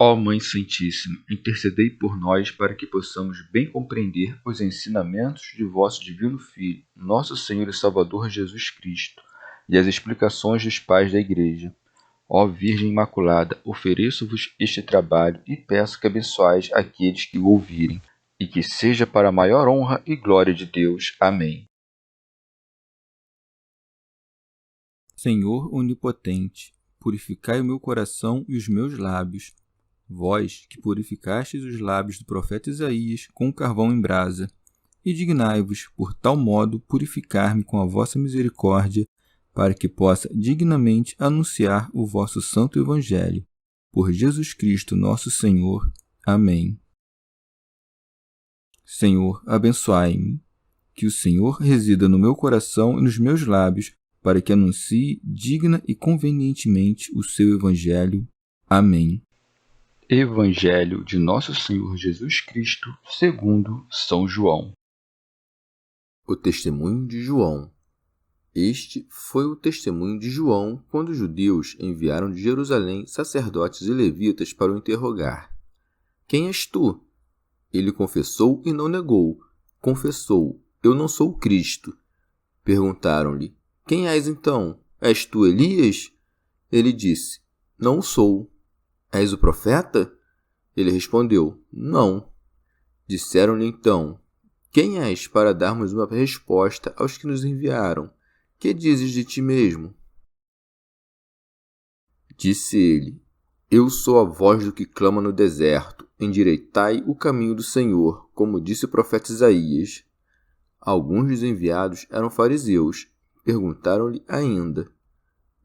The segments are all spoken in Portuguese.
Ó Mãe Santíssima, intercedei por nós para que possamos bem compreender os ensinamentos de vosso Divino Filho, nosso Senhor e Salvador Jesus Cristo, e as explicações dos pais da Igreja. Ó Virgem Imaculada, ofereço-vos este trabalho e peço que abençoais aqueles que o ouvirem, e que seja para a maior honra e glória de Deus. Amém. Senhor onipotente, purificai o meu coração e os meus lábios. Vós, que purificastes os lábios do profeta Isaías com carvão em brasa, e dignai-vos, por tal modo, purificar-me com a vossa misericórdia, para que possa dignamente anunciar o vosso santo Evangelho. Por Jesus Cristo nosso Senhor. Amém. Senhor, abençoai-me. Que o Senhor resida no meu coração e nos meus lábios, para que anuncie digna e convenientemente o seu Evangelho. Amém. Evangelho de Nosso Senhor Jesus Cristo, segundo São João. O testemunho de João. Este foi o testemunho de João quando os judeus enviaram de Jerusalém sacerdotes e levitas para o interrogar. Quem és tu? Ele confessou e não negou. Confessou, eu não sou o Cristo. Perguntaram-lhe, quem és então? És tu Elias? Ele disse, não sou. És o profeta? Ele respondeu, não. Disseram-lhe então, quem és para darmos uma resposta aos que nos enviaram? Que dizes de ti mesmo? Disse ele, eu sou a voz do que clama no deserto, endireitai o caminho do Senhor, como disse o profeta Isaías. Alguns dos enviados eram fariseus. Perguntaram-lhe ainda,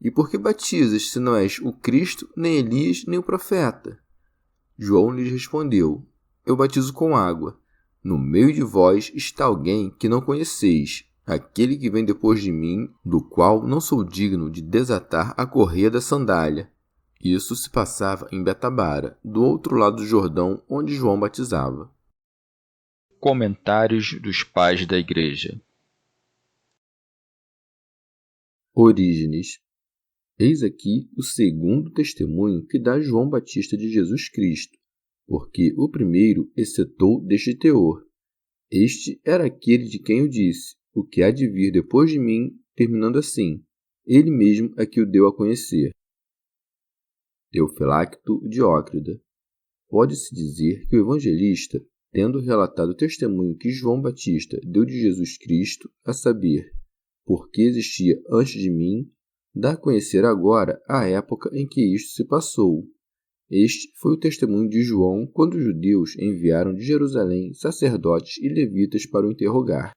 e por que batizas, se não és o Cristo, nem Elias, nem o profeta? João lhes respondeu, eu batizo com água. No meio de vós está alguém que não conheceis, aquele que vem depois de mim, do qual não sou digno de desatar a correia da sandália. Isso se passava em Betabara, do outro lado do Jordão, onde João batizava. Comentários dos Pais da Igreja. Orígenes. Eis aqui o segundo testemunho que dá João Batista de Jesus Cristo, porque o primeiro excetou deste teor. Este era aquele de quem eu disse, o que há de vir depois de mim, terminando assim, ele mesmo é que o deu a conhecer. Teofilacto Diócrida. Pode-se dizer que o evangelista, tendo relatado o testemunho que João Batista deu de Jesus Cristo, a saber, porque existia antes de mim, dá a conhecer agora a época em que isto se passou. Este foi o testemunho de João quando os judeus enviaram de Jerusalém sacerdotes e levitas para o interrogar.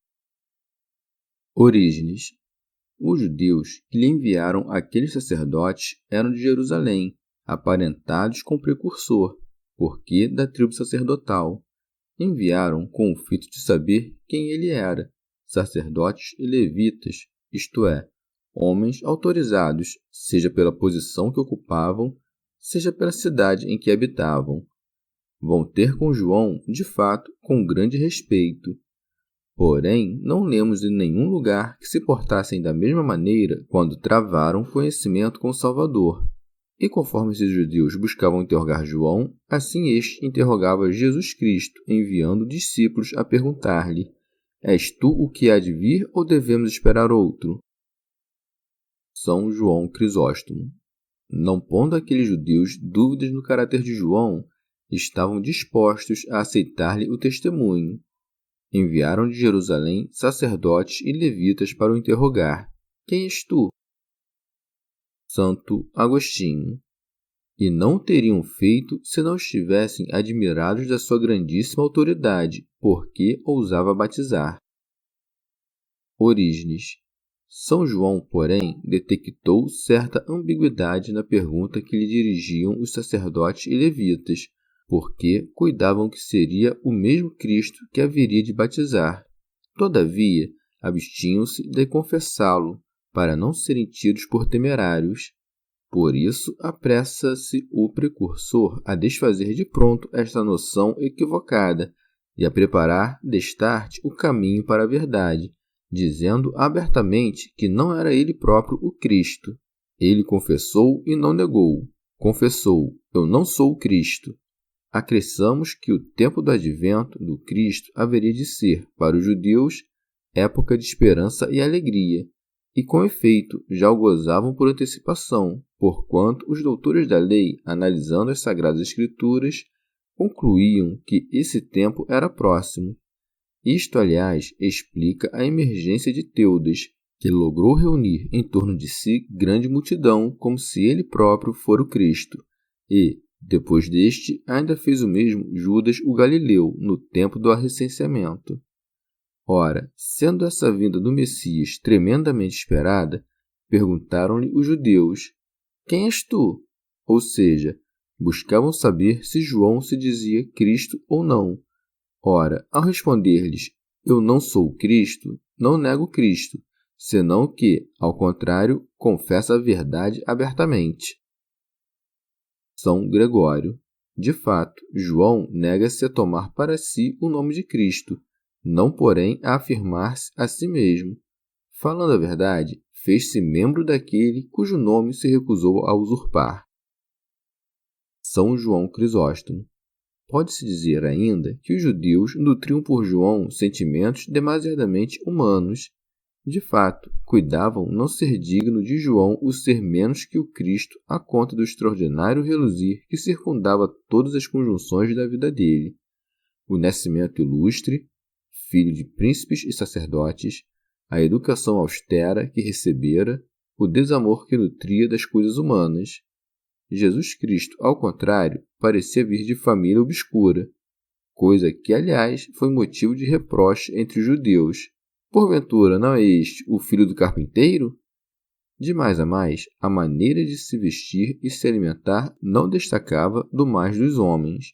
Orígenes. Os judeus que lhe enviaram aqueles sacerdotes eram de Jerusalém, aparentados com o precursor, porque da tribo sacerdotal. Enviaram com o fito de saber quem ele era, sacerdotes e levitas, isto é, homens autorizados, seja pela posição que ocupavam, seja pela cidade em que habitavam. Vão ter com João, de fato, com grande respeito. Porém, não lemos em nenhum lugar que se portassem da mesma maneira quando travaram conhecimento com o Salvador. E conforme esses judeus buscavam interrogar João, assim este interrogava Jesus Cristo, enviando discípulos a perguntar-lhe, és tu o que há de vir ou devemos esperar outro? São João Crisóstomo. Não pondo aqueles judeus dúvidas no caráter de João, estavam dispostos a aceitar-lhe o testemunho. Enviaram de Jerusalém sacerdotes e levitas para o interrogar. Quem és tu? Santo Agostinho. E não o teriam feito se não estivessem admirados da sua grandíssima autoridade, porque ousava batizar. Orígenes. São João, porém, detectou certa ambiguidade na pergunta que lhe dirigiam os sacerdotes e levitas, porque cuidavam que seria o mesmo Cristo que haveria de batizar. Todavia, abstinham-se de confessá-lo, para não serem tidos por temerários. Por isso, apressa-se o precursor a desfazer de pronto esta noção equivocada e a preparar, destarte, o caminho para a verdade, dizendo abertamente que não era ele próprio o Cristo. Ele confessou e não negou. confessou: Eu não sou o Cristo. Acresçamos que o tempo do advento do Cristo haveria de ser, para os judeus, época de esperança e alegria, e com efeito já o gozavam por antecipação, porquanto os doutores da lei, analisando as Sagradas Escrituras, concluíam que esse tempo era próximo. Isto, aliás, explica a emergência de Teudas, que logrou reunir em torno de si grande multidão, como se ele próprio fora o Cristo, e, depois deste, ainda fez o mesmo Judas o Galileu, no tempo do recenseamento. Ora, sendo essa vinda do Messias tremendamente esperada, perguntaram-lhe os judeus: Quem és tu? Ou seja, buscavam saber se João se dizia Cristo ou não. Ora, ao responder-lhes: Eu não sou o Cristo, não nego Cristo, senão que, ao contrário, confessa a verdade abertamente. São Gregório. De fato, João nega-se a tomar para si o nome de Cristo, não, porém, a afirmar-se a si mesmo. Falando a verdade, fez-se membro daquele cujo nome se recusou a usurpar. São João Crisóstomo. Pode-se dizer ainda que os judeus nutriam por João sentimentos demasiadamente humanos. De fato, cuidavam não ser digno de João o ser menos que o Cristo à conta do extraordinário reluzir que circundava todas as conjunções da vida dele. O nascimento ilustre, filho de príncipes e sacerdotes, a educação austera que recebera, o desamor que nutria das coisas humanas. Jesus Cristo, ao contrário, parecia vir de família obscura, coisa que, aliás, foi motivo de reproche entre os judeus. Porventura, não é este o filho do carpinteiro? De mais a mais, a maneira de se vestir e se alimentar não destacava do mais dos homens.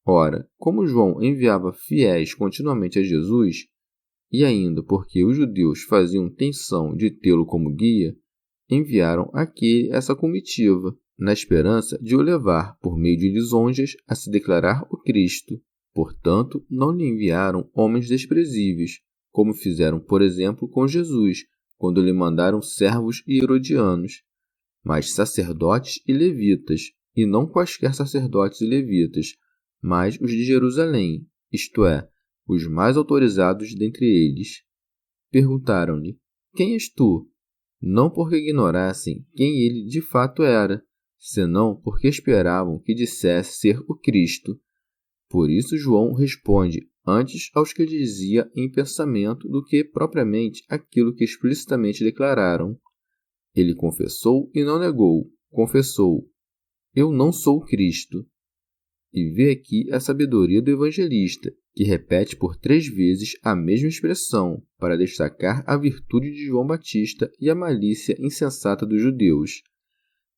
Ora, como João enviava fiéis continuamente a Jesus, e ainda porque os judeus faziam tensão de tê-lo como guia, enviaram àquele essa comitiva, na esperança de o levar, por meio de lisonjas, a se declarar o Cristo. Portanto, não lhe enviaram homens desprezíveis, como fizeram, por exemplo, com Jesus, quando lhe mandaram servos e herodianos, mas sacerdotes e levitas, e não quaisquer sacerdotes e levitas, mas os de Jerusalém, isto é, os mais autorizados dentre eles. Perguntaram-lhe: Quem és tu? Não porque ignorassem quem ele de fato era, senão porque esperavam que dissesse ser o Cristo. Por isso João responde antes aos que dizia em pensamento do que propriamente aquilo que explicitamente declararam. Ele confessou e não negou, confessou: Eu não sou o Cristo. E vê aqui a sabedoria do evangelista, que repete por 3 vezes a mesma expressão para destacar a virtude de João Batista e a malícia insensata dos judeus.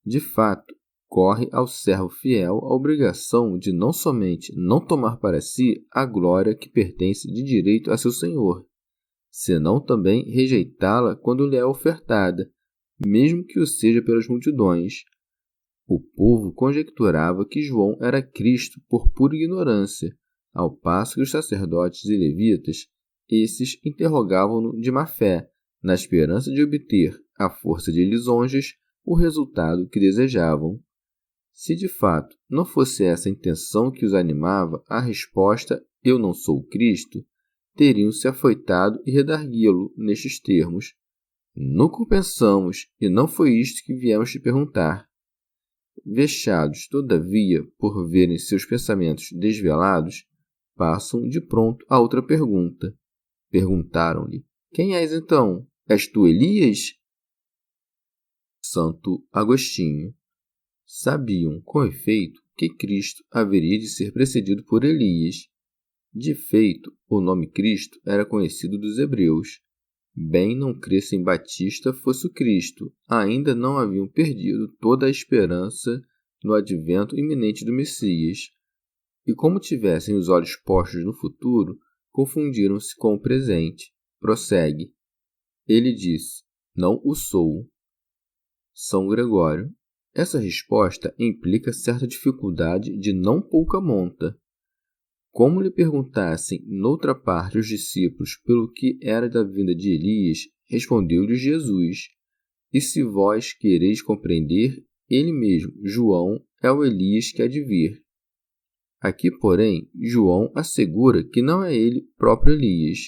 De fato, corre ao servo fiel a obrigação de não somente não tomar para si a glória que pertence de direito a seu senhor, senão também rejeitá-la quando lhe é ofertada, mesmo que o seja pelas multidões. O povo conjecturava que João era Cristo por pura ignorância, ao passo que os sacerdotes e levitas, esses interrogavam-no de má fé, na esperança de obter, à força de lisonjas, o resultado que desejavam. Se de fato não fosse essa a intenção que os animava, a resposta "Eu não sou o Cristo" teriam se afoitado e redarguê-lo nestes termos: Nunca o pensamos, e não foi isto que viemos te perguntar. Vexados, todavia, por verem seus pensamentos desvelados, passam de pronto a outra pergunta. Perguntaram-lhe: Quem és então? És tu Elias? Santo Agostinho. Sabiam, com efeito, que Cristo haveria de ser precedido por Elias. De feito, o nome Cristo era conhecido dos hebreus. Bem não crescem Batista fosse o Cristo, ainda não haviam perdido toda a esperança no advento iminente do Messias. E como tivessem os olhos postos no futuro, confundiram-se com o presente. Prossegue. Ele disse: Não o sou. São Gregório. Essa resposta implica certa dificuldade de não pouca monta. Como lhe perguntassem noutra parte os discípulos pelo que era da vinda de Elias, respondeu-lhes Jesus: E se vós quereis compreender, ele mesmo, João, é o Elias que há de vir. Aqui, porém, João assegura que não é ele próprio Elias.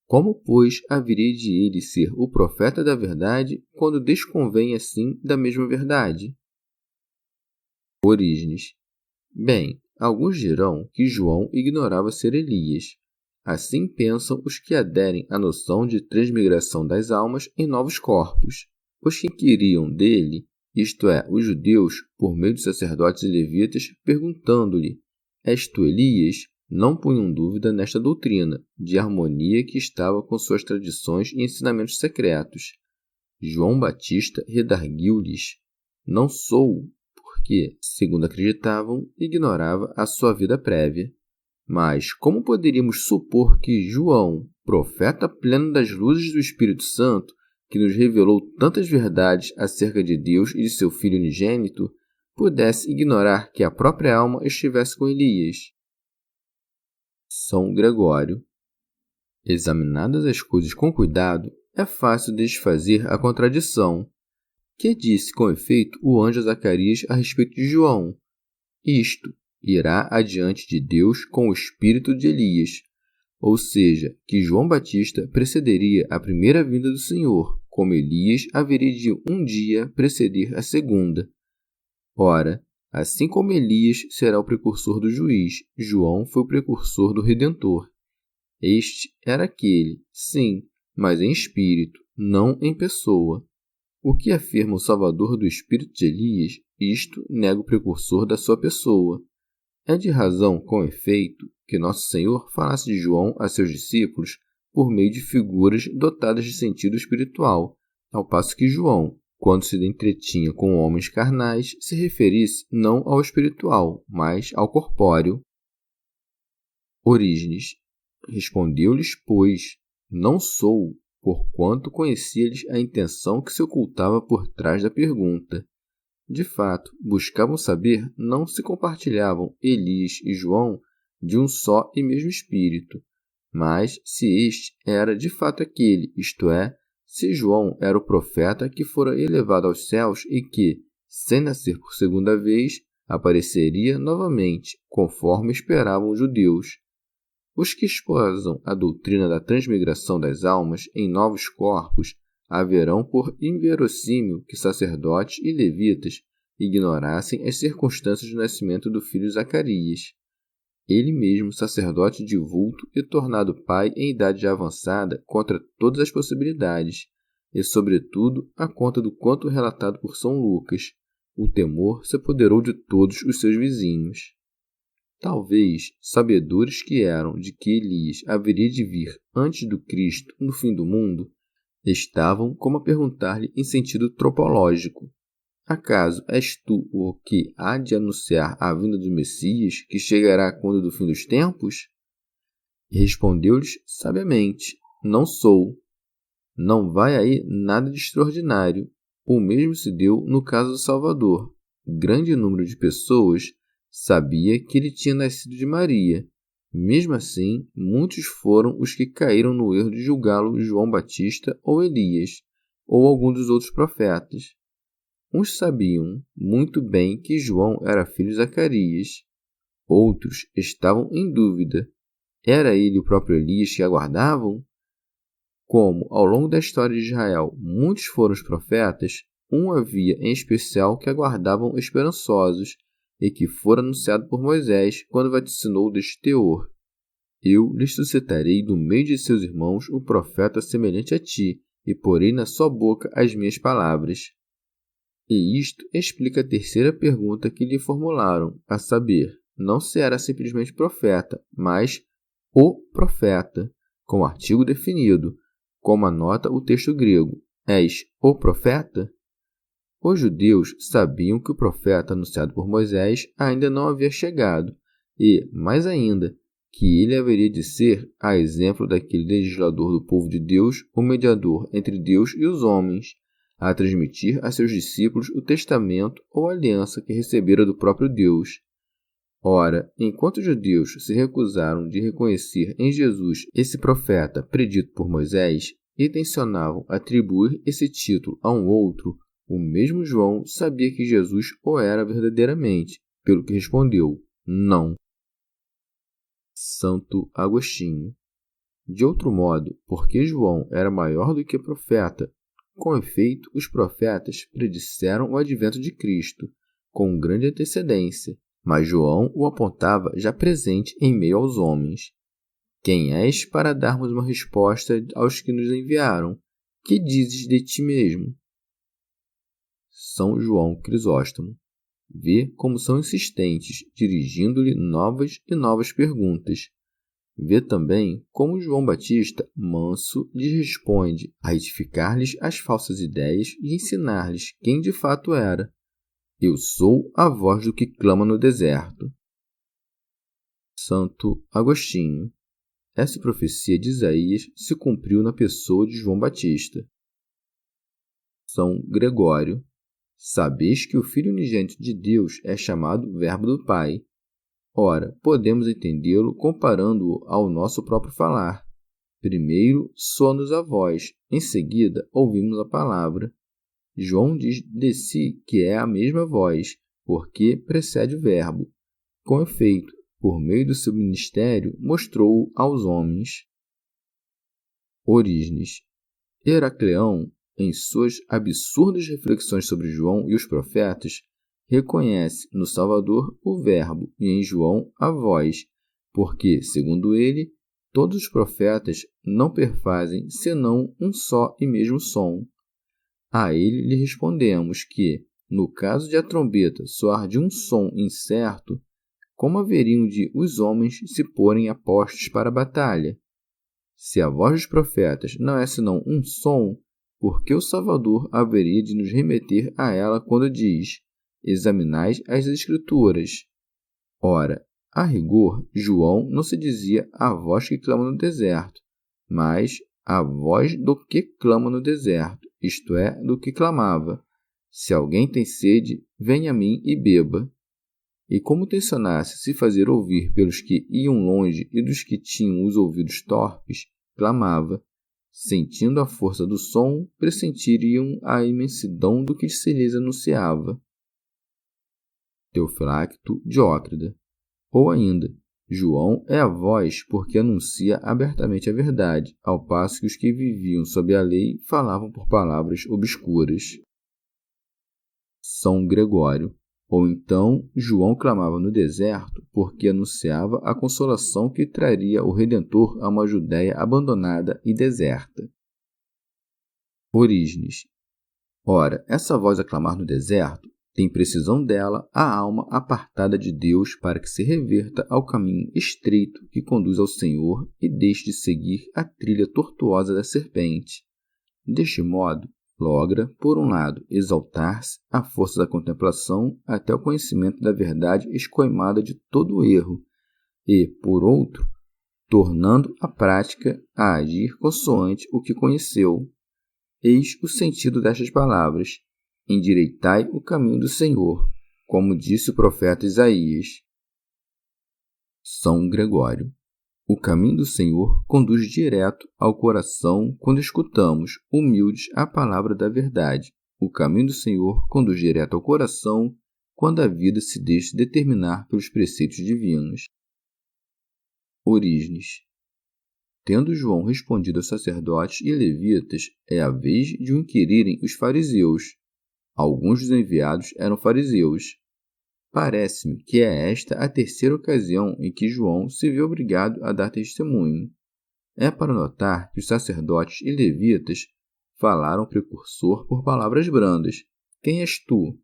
Como, pois, haveria de ele ser o profeta da verdade quando desconvém assim da mesma verdade? Orígenes. Bem, alguns dirão que João ignorava ser Elias. Assim pensam os que aderem à noção de transmigração das almas em novos corpos. Os que queriam dele, isto é, os judeus, por meio de sacerdotes e levitas, perguntando-lhe: És tu Elias? Não punham dúvida nesta doutrina, de harmonia que estava com suas tradições e ensinamentos secretos. João Batista redarguiu-lhes: Não sou, porque, segundo acreditavam, ignorava a sua vida prévia. Mas como poderíamos supor que João, profeta pleno das luzes do Espírito Santo, que nos revelou tantas verdades acerca de Deus e de seu Filho unigênito, pudesse ignorar que a própria alma estivesse com Elias? São Gregório. Examinadas as coisas com cuidado, é fácil desfazer a contradição. Que disse com efeito o anjo Zacarias a respeito de João? Isto: irá adiante de Deus com o espírito de Elias, ou seja, que João Batista precederia a primeira vinda do Senhor, como Elias haveria de um dia preceder a segunda. Ora, assim como Elias será o precursor do juiz, João foi o precursor do Redentor. Este era aquele, sim, mas em espírito, não em pessoa. O que afirma o Salvador do espírito de Elias, isto nega o precursor da sua pessoa. É de razão, com efeito, que Nosso Senhor falasse de João a seus discípulos por meio de figuras dotadas de sentido espiritual, ao passo que João, quando se entretinha com homens carnais, se referisse não ao espiritual, mas ao corpóreo. Orígenes. Respondeu-lhes, pois, não sou, porquanto conhecia-lhes a intenção que se ocultava por trás da pergunta. De fato, buscavam saber, não se compartilhavam Elias e João de um só e mesmo espírito, mas se este era de fato aquele, isto é, se João era o profeta que fora elevado aos céus e que, sem nascer por segunda vez, apareceria novamente, conforme esperavam os judeus. Os que esposam a doutrina da transmigração das almas em novos corpos haverão por inverossímil que sacerdotes e levitas ignorassem as circunstâncias do nascimento do filho Zacarias. Ele mesmo, sacerdote de vulto e tornado pai em idade já avançada contra todas as possibilidades, e sobretudo a conta do quanto relatado por São Lucas, o temor se apoderou de todos os seus vizinhos. Talvez, sabedores que eram de que Elias haveria de vir antes do Cristo no fim do mundo, estavam como a perguntar-lhe em sentido tropológico: acaso és tu o que há de anunciar a vinda do Messias, que chegará quando do fim dos tempos? E respondeu-lhes sabiamente: não sou. Não vai aí nada de extraordinário. O mesmo se deu no caso do Salvador. Grande número de pessoas sabia que ele tinha nascido de Maria. Mesmo assim, muitos foram os que caíram no erro de julgá-lo João Batista ou Elias, ou algum dos outros profetas. Uns sabiam muito bem que João era filho de Zacarias. Outros estavam em dúvida. Era ele o próprio Elias que aguardavam? Como, ao longo da história de Israel, muitos foram os profetas, um havia em especial que aguardavam esperançosos, e que fora anunciado por Moisés quando vaticinou deste teor: eu lhes suscitarei do meio de seus irmãos um profeta semelhante a ti, e porei na sua boca as minhas palavras. E isto explica a terceira pergunta que lhe formularam, a saber, não se era simplesmente profeta, mas o profeta, com artigo definido, como anota o texto grego: és o profeta? Os judeus sabiam que o profeta anunciado por Moisés ainda não havia chegado e, mais ainda, que ele haveria de ser, a exemplo daquele legislador do povo de Deus, o mediador entre Deus e os homens, a transmitir a seus discípulos o testamento ou aliança que recebera do próprio Deus. Ora, enquanto os judeus se recusaram de reconhecer em Jesus esse profeta predito por Moisés e tensionavam atribuir esse título a um outro, O mesmo João sabia que Jesus o era verdadeiramente, pelo que respondeu: não. Santo Agostinho. De outro modo, porque João era maior do que profeta, com efeito, os profetas predisseram o advento de Cristo, com grande antecedência, mas João o apontava já presente em meio aos homens. Quem és para darmos uma resposta aos que nos enviaram? Que dizes de ti mesmo? São João Crisóstomo. Vê como são insistentes, dirigindo-lhe novas e novas perguntas. Vê também como João Batista, manso, lhes responde a retificar-lhes as falsas ideias e ensinar-lhes quem de fato era. Eu sou a voz do que clama no deserto. Santo Agostinho. Essa profecia de Isaías se cumpriu na pessoa de João Batista. São Gregório. Sabeis que o Filho unigênito de Deus é chamado Verbo do Pai. Ora, podemos entendê-lo comparando-o ao nosso próprio falar. Primeiro soa-nos a voz, em seguida ouvimos a palavra. João diz de si que é a mesma voz, porque precede o Verbo. Com efeito, por meio do seu ministério, mostrou-o aos homens. Orígenes. Heracleão, em suas absurdas reflexões sobre João e os profetas, reconhece no Salvador o Verbo e em João a voz, porque, segundo ele, todos os profetas não perfazem senão um só e mesmo som. A ele lhe respondemos que, no caso de a trombeta soar de um som incerto, como haveriam de os homens se porem a postos para a batalha? Se a voz dos profetas não é senão um som, por que o Salvador haveria de nos remeter a ela quando diz: examinais as Escrituras? Ora, a rigor, João não se dizia a voz que clama no deserto, mas a voz do que clama no deserto, isto é, do que clamava: se alguém tem sede, venha a mim e beba. E como tensionasse se fazer ouvir pelos que iam longe e dos que tinham os ouvidos torpes, clamava: sentindo a força do som, pressentiriam a imensidão do que se lhes anunciava. Teofilacto Diócrida. Ou ainda, João é a voz porque anuncia abertamente a verdade, ao passo que os que viviam sob a lei falavam por palavras obscuras. São Gregório. Ou então, João clamava no deserto porque anunciava a consolação que traria o Redentor a uma Judéia abandonada e deserta. Orígenes. Ora, essa voz a clamar no deserto tem precisão dela a alma apartada de Deus para que se reverta ao caminho estreito que conduz ao Senhor e deixe de seguir a trilha tortuosa da serpente. Deste modo, logra, por um lado, exaltar-se à força da contemplação até o conhecimento da verdade escoimada de todo o erro, e, por outro, tornando a prática a agir consoante o que conheceu. Eis o sentido destas palavras: endireitai o caminho do Senhor, como disse o profeta Isaías. São Gregório. O caminho do Senhor conduz direto ao coração quando escutamos, humildes, a palavra da verdade. O caminho do Senhor conduz direto ao coração quando a vida se deixa determinar pelos preceitos divinos. Orígenes. Tendo João respondido aos sacerdotes e levitas, é a vez de o inquirirem os fariseus. Alguns dos enviados eram fariseus. Parece-me que é esta a terceira ocasião em que João se vê obrigado a dar testemunho. É para notar que os sacerdotes e levitas falaram ao precursor por palavras brandas: quem és tu?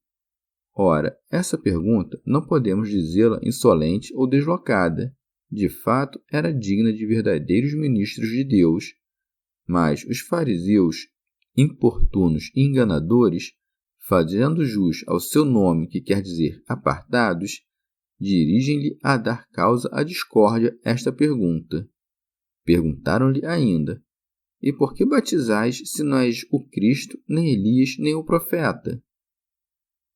Ora, essa pergunta não podemos dizê-la insolente ou deslocada. De fato, era digna de verdadeiros ministros de Deus. Mas os fariseus, importunos e enganadores, fazendo jus ao seu nome, que quer dizer apartados, dirigem-lhe a dar causa à discórdia esta pergunta. Perguntaram-lhe ainda: e por que batizais se não és o Cristo, nem Elias, nem o profeta?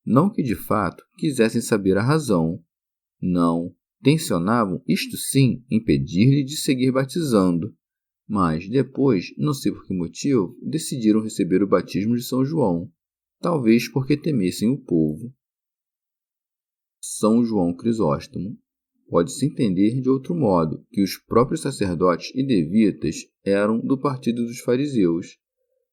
Não que de fato quisessem saber a razão. Não, tensionavam, isto sim, impedir-lhe de seguir batizando. Mas depois, não sei por que motivo, decidiram receber o batismo de São João. talvez porque temessem o povo. São João Crisóstomo. Pode-se entender de outro modo que os próprios sacerdotes e levitas eram do partido dos fariseus.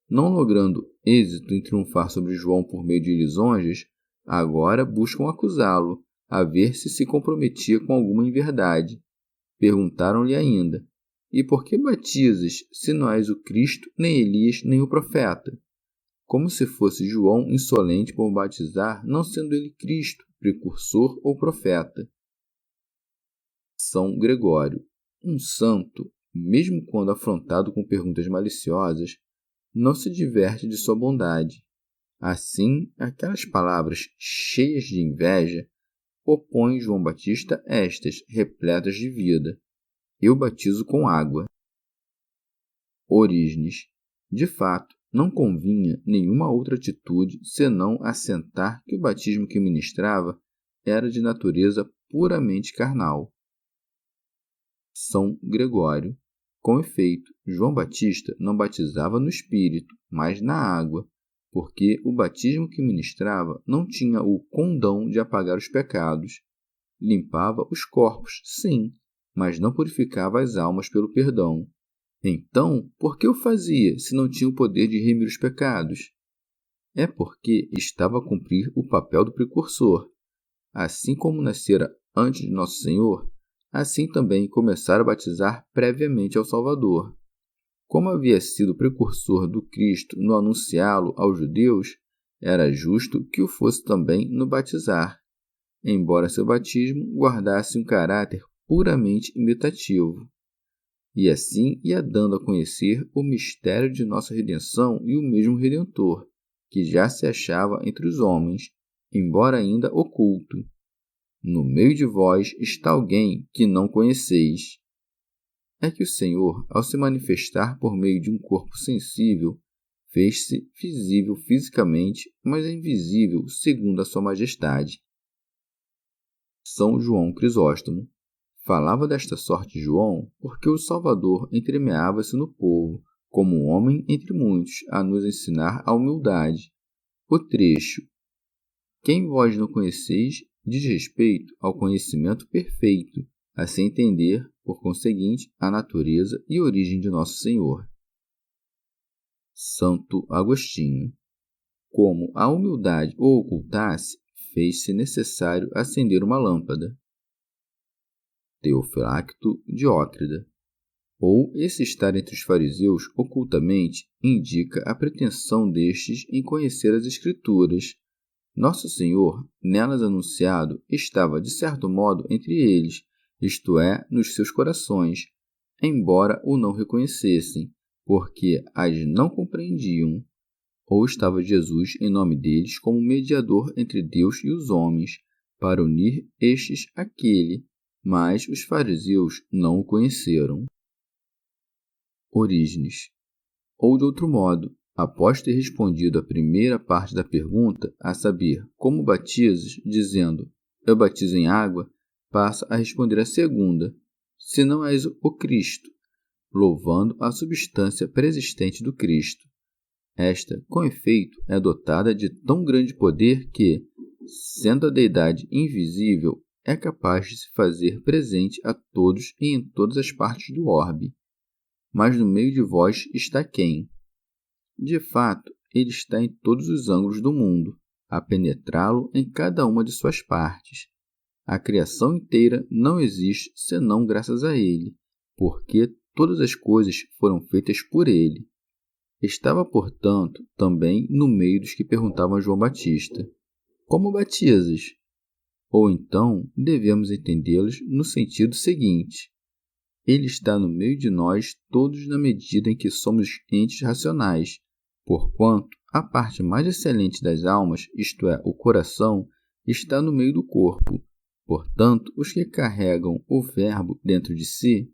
Não logrando êxito em triunfar sobre João por meio de lisonjas, agora buscam acusá-lo, a ver se comprometia com alguma inverdade. Perguntaram-lhe ainda: E por que batizas, se não és o Cristo, nem Elias, nem o profeta? Como se fosse João insolente por batizar, não sendo ele Cristo, precursor ou profeta. São Gregório. Um santo, mesmo quando afrontado com perguntas maliciosas, não se diverte de sua bondade. Assim, aquelas palavras cheias de inveja opõem João Batista estas, repletas de vida: Eu batizo com água. Orígenes. De fato, não convinha nenhuma outra atitude senão assentar que o batismo que ministrava era de natureza puramente carnal. São Gregório. Com efeito, João Batista não batizava no Espírito, mas na água, porque o batismo que ministrava não tinha o condão de apagar os pecados. Limpava os corpos, sim, mas não purificava as almas pelo perdão. Então, por que o fazia, se não tinha o poder de remir os pecados? É porque estava a cumprir o papel do precursor. Assim como nascera antes de Nosso Senhor, assim também começara a batizar previamente ao Salvador. Como havia sido precursor do Cristo no anunciá-lo aos judeus, era justo que o fosse também no batizar, embora seu batismo guardasse um caráter puramente imitativo. E assim ia dando a conhecer o mistério de nossa redenção e o mesmo Redentor, que já se achava entre os homens, embora ainda oculto. No meio de vós está alguém que não conheceis. É que o Senhor, ao se manifestar por meio de um corpo sensível, fez-se visível fisicamente, mas invisível segundo a sua majestade. São João Crisóstomo. Falava desta sorte João porque o Salvador entremeava-se no povo, como um homem entre muitos, a nos ensinar a humildade. O trecho: Quem vós não conheceis diz respeito ao conhecimento perfeito, a se entender, por conseguinte, a natureza e origem de Nosso Senhor. Santo Agostinho. Como a humildade o ocultasse, fez-se necessário acender uma lâmpada. Teofilacto Diócrida. Ou esse estar entre os fariseus ocultamente indica a pretensão destes em conhecer as Escrituras. Nosso Senhor, nelas anunciado, estava de certo modo entre eles, isto é, nos seus corações, embora o não reconhecessem, porque as não compreendiam. Ou estava Jesus em nome deles como mediador entre Deus e os homens, para unir estes àquele, mas os fariseus não o conheceram. Orígenes. Ou de outro modo, após ter respondido a primeira parte da pergunta, a saber, como batizas, dizendo, eu batizo em água, passa a responder a segunda, se não és o Cristo, louvando a substância preexistente do Cristo. Esta, com efeito, é dotada de tão grande poder que, sendo a deidade invisível, é capaz de se fazer presente a todos e em todas as partes do orbe. Mas no meio de vós está quem? De fato, ele está em todos os ângulos do mundo, a penetrá-lo em cada uma de suas partes. A criação inteira não existe senão graças a ele, porque todas as coisas foram feitas por ele. Estava, portanto, também no meio dos que perguntavam a João Batista: Como batizas? Ou então, devemos entendê-los no sentido seguinte: ele está no meio de nós todos na medida em que somos entes racionais, porquanto a parte mais excelente das almas, isto é, o coração, está no meio do corpo. Portanto, os que carregam o Verbo dentro de si,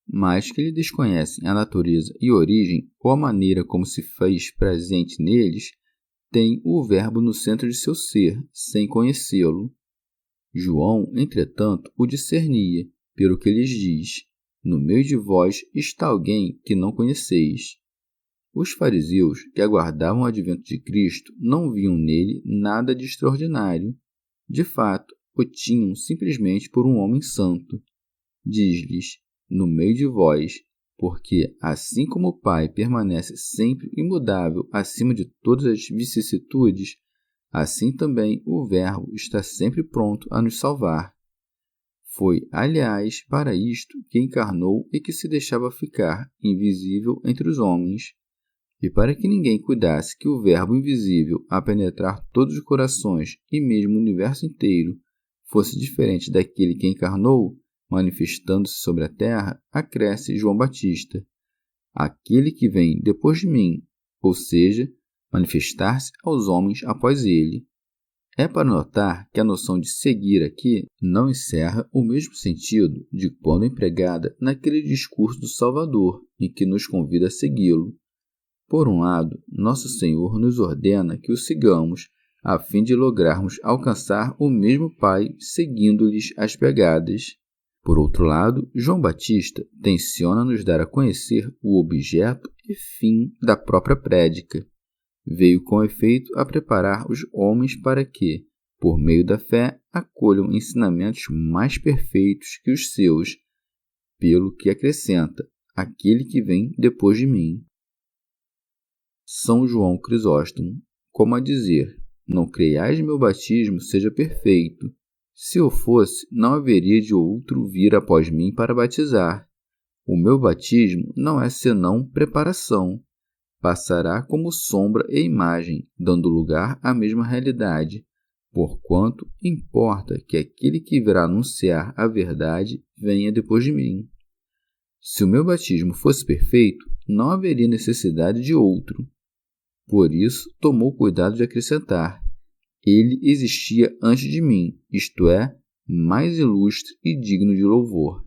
mas que lhe desconhecem a natureza e origem ou a maneira como se fez presente neles, têm o Verbo no centro de seu ser, sem conhecê-lo. João, entretanto, o discernia, pelo que lhes diz: No meio de vós está alguém que não conheceis. Os fariseus que aguardavam o advento de Cristo não viam nele nada de extraordinário. De fato, o tinham simplesmente por um homem santo. Diz-lhes, no meio de vós, porque assim como o Pai permanece sempre imudável acima de todas as vicissitudes, assim também o Verbo está sempre pronto a nos salvar. Foi, aliás, para isto que encarnou e que se deixava ficar invisível entre os homens, e para que ninguém cuidasse que o Verbo invisível, a penetrar todos os corações e mesmo o universo inteiro, fosse diferente daquele que encarnou, manifestando-se sobre a terra, acresce João Batista, aquele que vem depois de mim, ou seja, manifestar-se aos homens após ele. É para notar que a noção de seguir aqui não encerra o mesmo sentido de quando empregada naquele discurso do Salvador, em que nos convida a segui-lo. Por um lado, Nosso Senhor nos ordena que o sigamos, a fim de lograrmos alcançar o mesmo Pai seguindo-lhes as pegadas. Por outro lado, João Batista tenciona nos dar a conhecer o objeto e fim da própria prédica. Veio com efeito a preparar os homens para que, por meio da fé, acolham ensinamentos mais perfeitos que os seus, pelo que acrescenta, aquele que vem depois de mim. São João Crisóstomo, como a dizer, não creiais meu batismo seja perfeito. Se o fosse, não haveria de outro vir após mim para batizar. O meu batismo não é senão preparação. Passará como sombra e imagem, dando lugar à mesma realidade, porquanto importa que aquele que virá anunciar a verdade venha depois de mim. Se o meu batismo fosse perfeito, não haveria necessidade de outro. Por isso, tomou cuidado de acrescentar: ele existia antes de mim, isto é, mais ilustre e digno de louvor.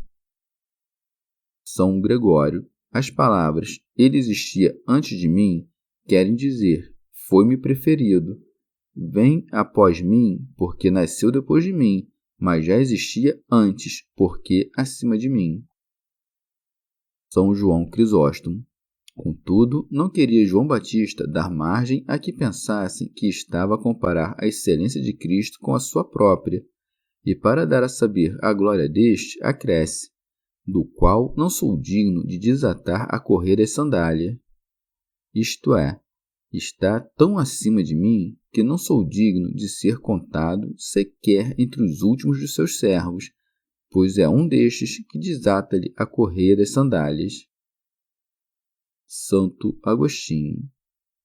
São Gregório. As palavras ele existia antes de mim querem dizer foi-me preferido. Vem após mim porque nasceu depois de mim, mas já existia antes porque acima de mim. São João Crisóstomo. Contudo, não queria João Batista dar margem a que pensassem que estava a comparar a excelência de Cristo com a sua própria, e para dar a saber a glória deste, acresce, do qual não sou digno de desatar a correia da sandália. Isto é, está tão acima de mim que não sou digno de ser contado sequer entre os últimos de seus servos, pois é um destes que desata-lhe a correia das sandálias. Santo Agostinho.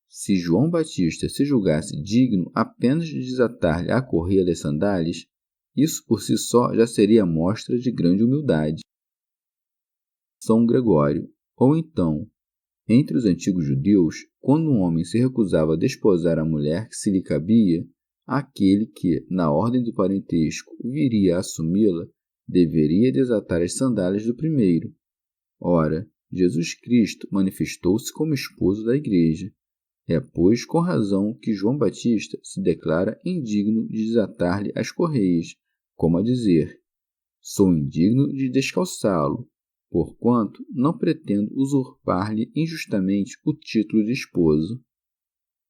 Se João Batista se julgasse digno apenas de desatar-lhe a correia das sandálias, isso por si só já seria mostra de grande humildade. São Gregório. Ou então, entre os antigos judeus, quando um homem se recusava a desposar a mulher que se lhe cabia, aquele que, na ordem do parentesco, viria a assumi-la, deveria desatar as sandálias do primeiro. Ora, Jesus Cristo manifestou-se como esposo da Igreja. É, pois, com razão que João Batista se declara indigno de desatar-lhe as correias, como a dizer, sou indigno de descalçá-lo, porquanto não pretendo usurpar-lhe injustamente o título de esposo.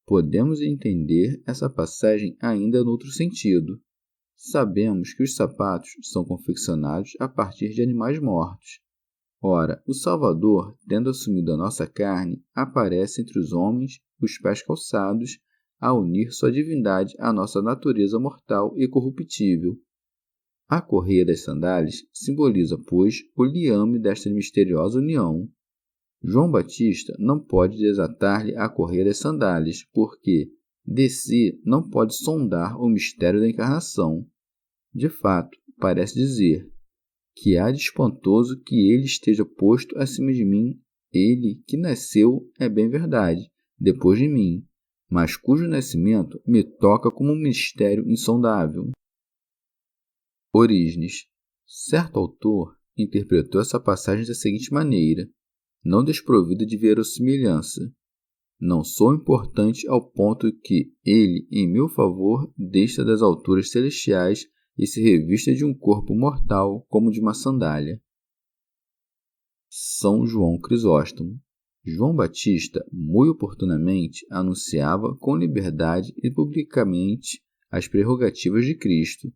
Podemos entender essa passagem ainda noutro sentido. Sabemos que os sapatos são confeccionados a partir de animais mortos. Ora, o Salvador, tendo assumido a nossa carne, aparece entre os homens, os pés calçados, a unir sua divindade à nossa natureza mortal e corruptível. A correia das sandálias simboliza, pois, o liame desta misteriosa união. João Batista não pode desatar-lhe a correia das sandálias, porque, de si, não pode sondar o mistério da encarnação. De fato, parece dizer que há de espantoso que ele esteja posto acima de mim, ele que nasceu, é bem verdade, depois de mim, mas cujo nascimento me toca como um mistério insondável. Orígenes. Certo autor interpretou essa passagem da seguinte maneira, não desprovida de verossimilhança. Não sou importante ao ponto que ele, em meu favor, desça das alturas celestiais e se revista de um corpo mortal como de uma sandália. São João Crisóstomo. João Batista, muito oportunamente, anunciava com liberdade e publicamente as prerrogativas de Cristo.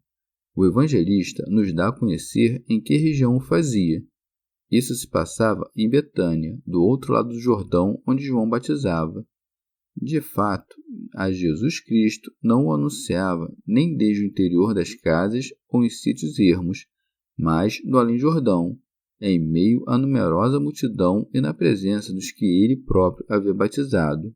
O evangelista nos dá a conhecer em que região o fazia. Isso se passava em Betânia, do outro lado do Jordão, onde João batizava. De fato, a Jesus Cristo não o anunciava nem desde o interior das casas ou em sítios ermos, mas no além-Jordão, em meio à numerosa multidão e na presença dos que ele próprio havia batizado.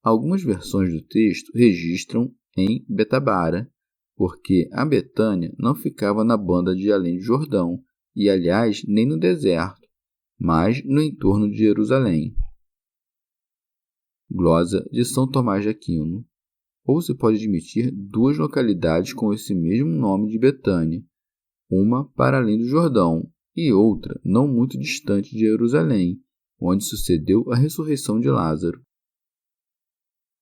Algumas versões do texto registram em Betabara, porque a Betânia não ficava na banda de além do Jordão, e aliás nem no deserto, mas no entorno de Jerusalém. Glosa de São Tomás de Aquino. Ou se pode admitir duas localidades com esse mesmo nome de Betânia, uma para além do Jordão e outra não muito distante de Jerusalém, onde sucedeu a ressurreição de Lázaro.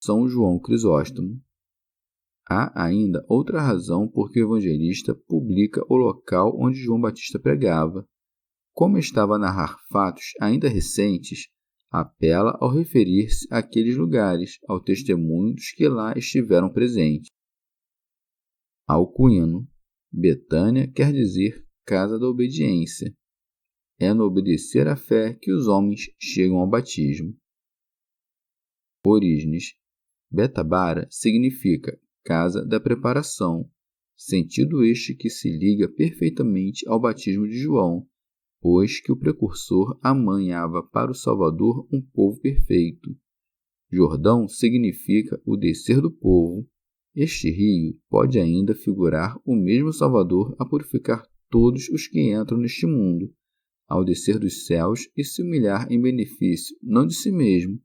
São João Crisóstomo. Há ainda outra razão por que o evangelista publica o local onde João Batista pregava. Como estava a narrar fatos ainda recentes, apela ao referir-se àqueles lugares, ao testemunho dos que lá estiveram presentes. Alcuino. Betânia quer dizer casa da obediência. É no obedecer à fé que os homens chegam ao batismo. Orígenes. Betabara significa casa da preparação, sentido este que se liga perfeitamente ao batismo de João, pois que o precursor amanhava para o Salvador um povo perfeito. Jordão significa o descer do povo. Este rio pode ainda figurar o mesmo Salvador a purificar todos os que entram neste mundo, ao descer dos céus e se humilhar em benefício não de si mesmo,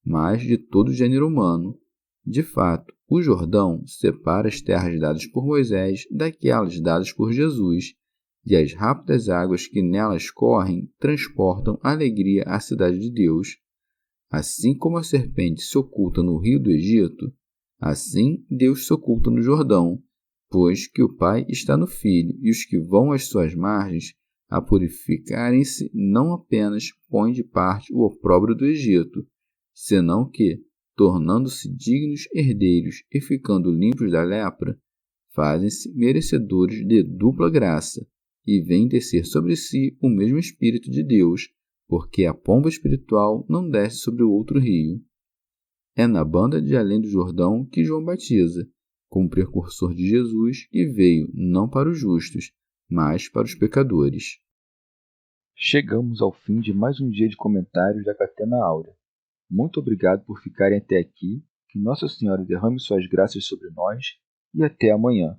mas de todo o gênero humano. De fato, o Jordão separa as terras dadas por Moisés daquelas dadas por Jesus, e as rápidas águas que nelas correm transportam alegria à cidade de Deus. Assim como a serpente se oculta no rio do Egito, assim Deus se oculta no Jordão, pois que o Pai está no Filho, e os que vão às suas margens, a purificarem-se, não apenas põem de parte o opróbrio do Egito, senão que, tornando-se dignos herdeiros e ficando limpos da lepra, fazem-se merecedores de dupla graça, e vêm descer sobre si o mesmo Espírito de Deus, porque a pomba espiritual não desce sobre o outro rio. É na banda de além do Jordão que João batiza, como precursor de Jesus, que veio não para os justos, mas para os pecadores. Chegamos ao fim de mais um dia de comentários da Catena Áurea. Muito obrigado por ficarem até aqui, que Nossa Senhora derrame suas graças sobre nós e até amanhã.